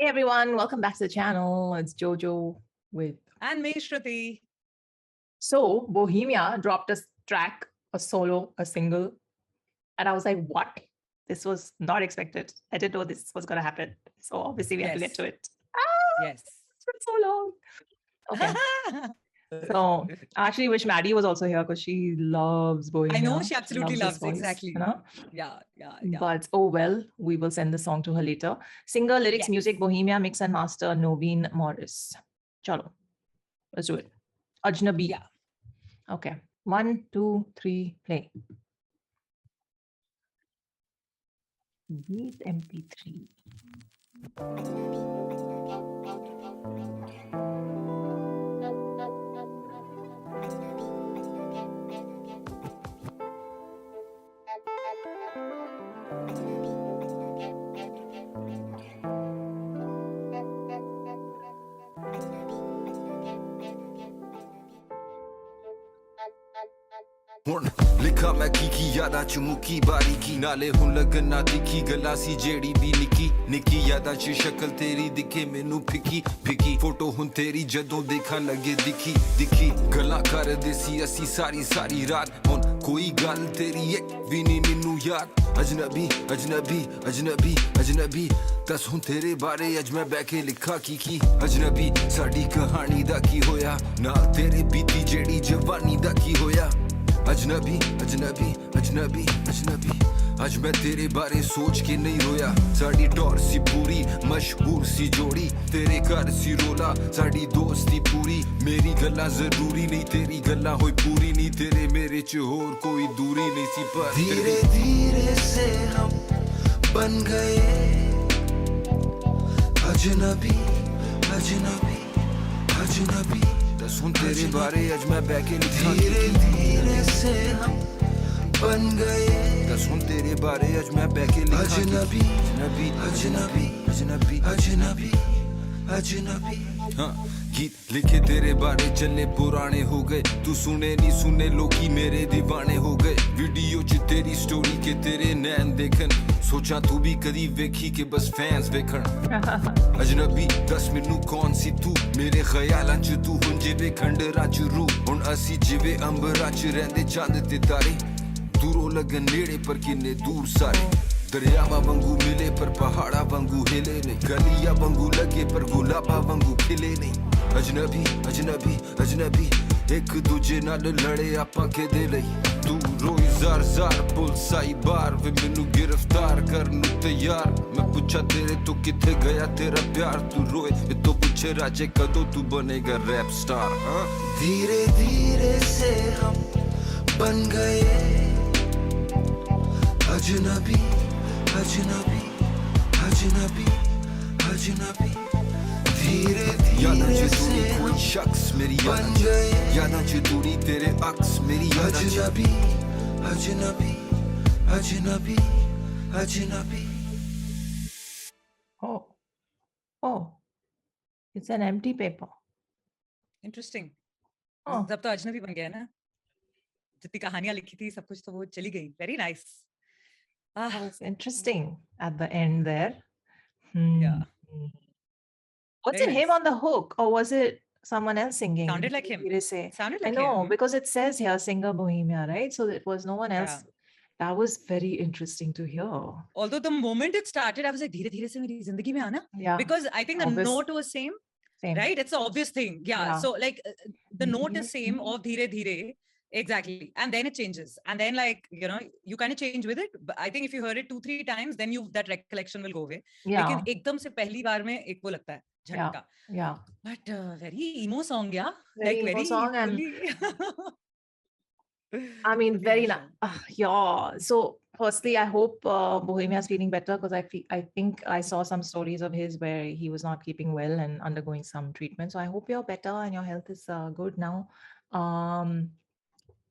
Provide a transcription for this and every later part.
Hey everyone, welcome back to the channel. It's Jojo with. And me, Shruti. So Bohemia dropped a track, a solo, a single, and I was like, "What? This was not expected. I didn't know this was gonna happen." So obviously we have to get to it. Yes. It's been so long. Okay. So I actually wish Maddie was also here because she loves Bohemia. I know she absolutely loves voice, exactly. You know? Yeah. But oh well, we will send the song to her later. Singer, lyrics, Yes. music, Bohemia, mix and master, Noveen Morris. Chalo, let's do it. Ajnabi. Yeah. Okay. 1, 2, 3, play. Beat MP3. ਹੁਣ ਲਿਖਾ ਮੈਂ ਕੀ ਯਾਦਾਂ ਚ ਮੁੱਕੀ ਬਾਰੀਕੀ ਨਾਲੇ ਹੁਣ ਲੱਗਣਾ ਤਿੱਖੀ ਗੱਲਾਂ ਸੀ ਜਿਹੜੀ ਦੀ ਨਿੱਕੀ ਯਾਦਾਂ ਚ ਸ਼ਕਲ ਤੇਰੀ ਦਿਖੇ ਮੈਨੂੰ ਫਿੱਕੀ ਫੋਟੋ ਹੁਣ ਤੇਰੀ ਜਦੋਂ ਦੇਖਾਂ ਲੱਗੇ ਦਿਖੀ ਗੱਲਾਂ ਕਰਦੇ ਸੀ ਅਸੀਂ ਸਾਰੀ ਰਾਤ ਹੁਣ ਕੋਈ ਗੱਲ ਤੇਰੀ ਇੱਕ ਵੀ ਨਹੀਂ ਮੈਨੂੰ ਯਾਦ ਅਜਨਬੀ ਦੱਸ ਹੁਣ ਤੇਰੇ ਬਾਰੇ ਅੱਜ ਮੈਂ ਬਹਿ ਕੇ ਲਿਖਾ ਕੀ ਅਜਨਬੀ ਸਾਡੀ ਕਹਾਣੀ ਦਾ ਕੀ ਹੋਇਆ ਨਾਲ ਤੇਰੇ ਬੀਤੀ ਜਿਹੜੀ ਜਵਾਨੀ ਦਾ ਕੀ ਹੋਇਆ ਅਜਨਬੀ ਅੱਜ ਮੈਂ ਤੇਰੇ ਬਾਰੇ ਸੋਚ ਕੇ ਨਹੀਂ ਰੋਇਆ ਸਾਡੀ ਟੌਰ ਸੀ ਪੂਰੀ ਮਸ਼ਹੂਰ ਸੀ ਜੋੜੀ ਤੇਰੇ ਘਰ ਸੀ ਰੋਲਾ ਸਾਡੀ ਦੋਸਤੀ ਪੂਰੀ ਮੇਰੀ ਗੱਲਾਂ ਜ਼ਰੂਰੀ ਨਹੀਂ ਤੇਰੀ ਗੱਲਾਂ ਹੋਈ ਪੂਰੀ ਨਹੀਂ ਤੇਰੇ ਮੇਰੇ ਚ ਹੋਰ ਕੋਈ ਦੂਰੀ ਨਹੀਂ ਸੀ ਪਰ ਧੀਰੇ ਧੀਰੇ ਸੇ ਹਮ ਬਨ ਗਏ ਅਜਨਬੀ सुन तेरे बारे आज मैं बैके लिखा धीरे से हम बन गए सुन तेरे बारे आज मैं बैके लिखा अजनबी हाँ गीत लिखे तेरे बारे चले पुराने हो गए तू सुने लोकी मेरे दीवाने हो गए वीडियो च तेरी स्टोरी के तेरे नैन देखन सोचा तू भी कदी वेखी के बस फैंस वेखन अजनबी दस मैनू कौन सी तू मेरे ख्यालां च तू हुन जिवे खंडरां च रूह हुन असी जिवे अंबरां च रहिंदे चंद ते तारे दूरों लगन नेड़े पर किन्ने दूर सारे दरियावां वांगू मिले पर पहाड़ा वांगू हिले नहीं गलियां वांगू लगे पर गुलाबा वांगू खिले नहीं अजनबी एक दूजे नाल लड़े आपां किदे लई तू रोई जार पुलिस आई बार वे मैनू गिरफ्तार करन नूं तैयार मैं पुछा तेरे तो किथे गया तेरा प्यार तू रोए वे तो पूछे राजे कदों तू बनेगा रैप स्टार हाँ धीरे धीरे से हम बन गए अजनबी धीरे धीरे से कोई शख्स मेरी यादां च दूरी तेरे अक्स मेरी अजनबी Oh, it's an empty paper. Interesting. Oh. जब तो अजनबी बन गया ना जितनी कहानियां लिखी थी सब कुछ तो वो चली गई very nice That was interesting at the end there. Yeah. Was Very it him nice. on the hook or was it someone else singing? Sounded like him. Sounded I like know him. because it says here singer Bohemia, right? So it was no one else. Yeah. That was very interesting to hear. Although the moment it started, I was like, धीरे धीरे से मेरी जिंदगी में आना. Yeah. Because I think the Obvious. note was same. Right? It's an obvious thing. Yeah. So like the note is same of धीरे धीरे. Exactly. And then it changes. And then like, you know, you kind of change with it. But I think if you heard it 2-3 times, then that recollection will go away. Yeah. लेकिन एकदम से पहली बार में एक वो लगता है झटका. Yeah. But very emo song, yeah. Very like emo very song and I mean, very nice. Yeah. So firstly, I hope Bohemia is feeling better because I think I saw some stories of his where he was not keeping well and undergoing some treatment. So I hope you're better and your health is good now.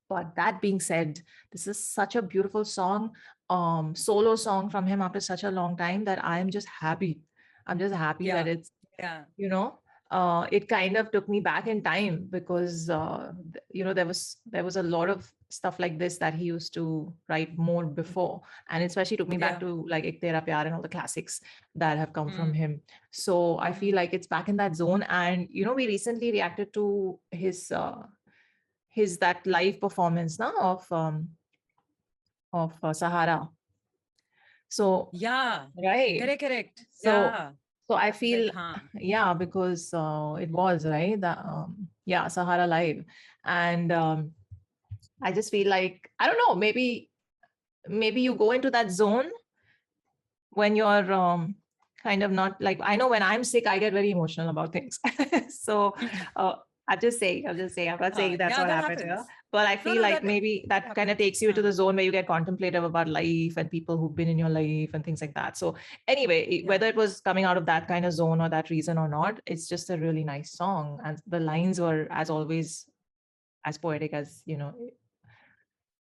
But that being said, this is such a beautiful song, solo song from him after such a long time that I am just happy. I'm just happy that it's, you know, it kind of took me back in time because there was a lot of stuff like this that he used to write more before, and especially took me back to like Ek Tera Pyar and all the classics that have come from him. So I feel like it's back in that zone. And we recently reacted to his that live performance now of Sahara. So right, correct. So I feel, because it was right that Sahara Live, and I just feel like, I don't know, maybe you go into that zone when you're kind of not like, I know when I'm sick, I get very emotional about things. So I'm just saying, I'm not saying that's what happened here. But I feel like maybe that kind of takes you into the zone where you get contemplative about life and people who've been in your life and things like that. So anyway, whether it was coming out of that kind of zone or that reason or not, it's just a really nice song. And the lines were, as always, as poetic as,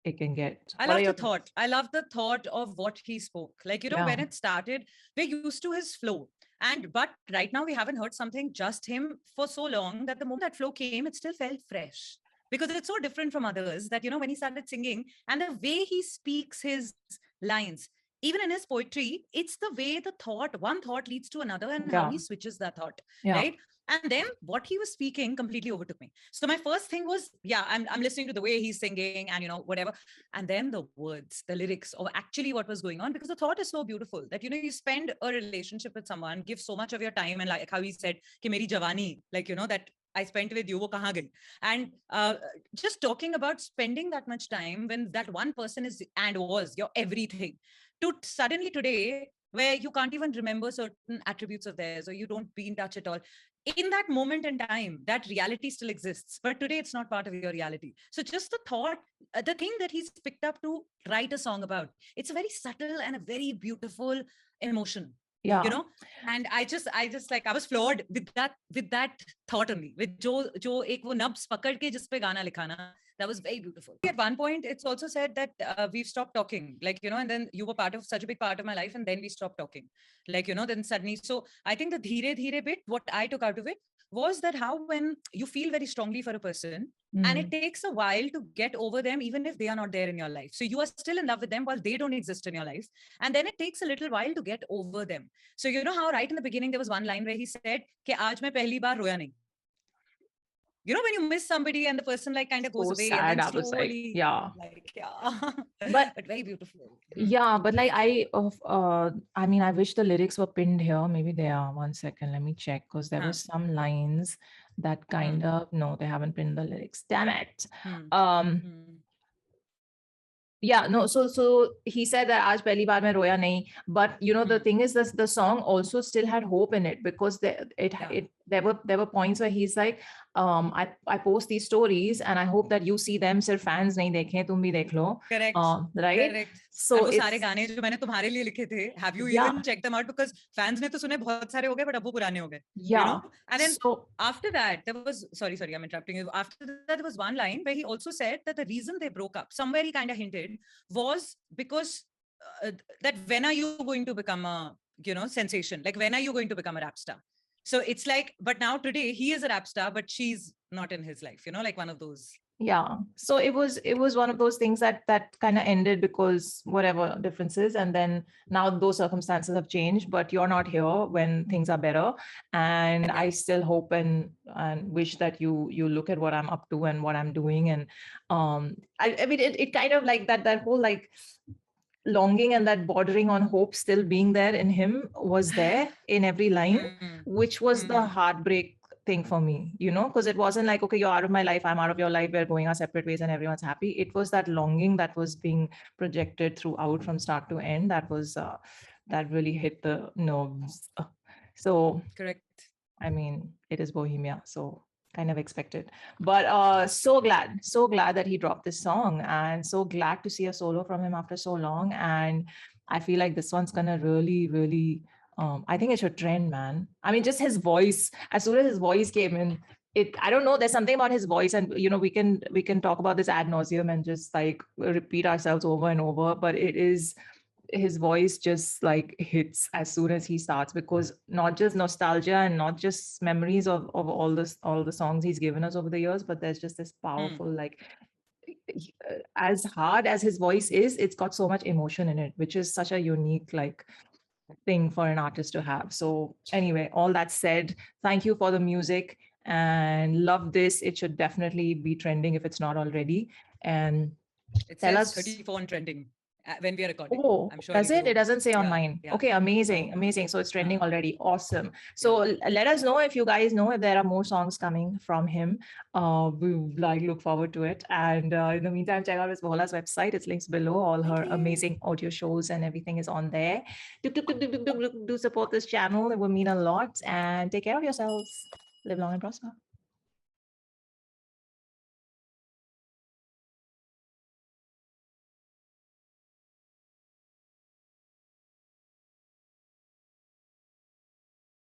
it can get. I love the thought. I love the thought of what he spoke. Like, when it started, we're used to his flow. But right now we haven't heard something just him for so long that the moment that flow came, it still felt fresh. Because it's so different from others that, when he started singing and the way he speaks his lines, even in his poetry, it's the way one thought leads to another and how he switches that thought, right? And then what he was speaking completely overtook me. So my first thing was, I'm listening to the way he's singing and, whatever. And then the words, the lyrics of actually what was going on, because the thought is so beautiful that, you spend a relationship with someone, give so much of your time, and like how he said, ki meri jawani, like, that I spent with you, wo kahan gayi? And just talking about spending that much time when that one person was your everything, to suddenly today, where you can't even remember certain attributes of theirs, or you don't be in touch at all. In that moment in time, that reality still exists, but today it's not part of your reality. So just the thought, the thing that he's picked up to write a song about, it's a very subtle and a very beautiful emotion. And I was floored with that thought only, with jo ek wo nabs pakad ke jis pe gaana likha na, that was very beautiful. At one point it's also said that we've stopped talking, like, and then you were such a big part of my life, and then we stopped talking, like, then suddenly. So I think the dheere dheere bit, what I took out of it was that how when you feel very strongly for a person, and it takes a while to get over them, even if they are not there in your life. So you are still in love with them while they don't exist in your life. And then it takes a little while to get over them. So how right in the beginning, there was one line where he said, "Ke aaj main pehli baar roya nahi." When you miss somebody and the person like kind of goes away, sad, and then slowly, but very beautiful. Yeah, but like I mean, I wish the lyrics were pinned here. Maybe they are. 1 second, let me check, because there were some lines that kind of, no, they haven't pinned the lyrics. Damn it. Yeah, no, so he said that aaj pehli baar main roya nahi, but the thing is this, the song also still had hope in it, because there were points where he's like, I post these stories and I hope that you see them, sirf fans nahi dekhe, tum bhi dekh lo. Correct. Right? Correct. So वो सारे गाने जो मैंने तुम्हारे लिए लिखे थे, have you even checked them out? Because fans ने तो सुने बहुत सारे हो गए, but अब वो पुराने हो गए. And then after that, there was, sorry, I'm interrupting you. After that, there was one line where he also said that the reason they broke up, somewhere he kind of hinted, was because that when are you going to become a, sensation? Like, when are you going to become a rap star? So it's like, but now today he is a rap star, but she's not in his life, like one of those. Yeah. So it was one of those things that kind of ended because whatever differences. And then now those circumstances have changed, but you're not here when things are better. And I still hope and wish that you look at what I'm up to and what I'm doing. And I mean, it kind of like that whole like longing and that bordering on hope still being there in him was there in every line, which was the heartbreak thing for me, because it wasn't like, okay, you're out of my life, I'm out of your life, we're going our separate ways and everyone's happy. It was that longing that was being projected throughout from start to end that was that really hit the nerves. So correct. I mean, it is Bohemia, so kind of expected, but so glad that he dropped this song, and so glad to see a solo from him after so long. And I feel like this one's gonna really I think it should trend, man. I mean, just his voice, as soon as his voice came in, I don't know, there's something about his voice, and we can talk about this ad nauseum and just like repeat ourselves over and over, but it is his voice just like hits as soon as he starts, because not just nostalgia and not just memories of all the songs he's given us over the years, but there's just this powerful like as hard as his voice is, it's got so much emotion in it, which is such a unique like thing for an artist to have. So anyway, all that said, thank you for the music and love this. It should definitely be trending if it's not already. And it tell says us 34 and trending when we are recording. Oh, I'm sure does it? It doesn't say on Yeah, mine. yeah. Okay, amazing, amazing. So it's trending already. Awesome. So let us know if you guys know if there are more songs coming from him. We like look forward to it. And in the meantime, check out Miss Mohola's website. It's links below. All her amazing audio shows and everything is on there. Do support this channel. It will mean a lot. And take care of yourselves. Live long and prosper.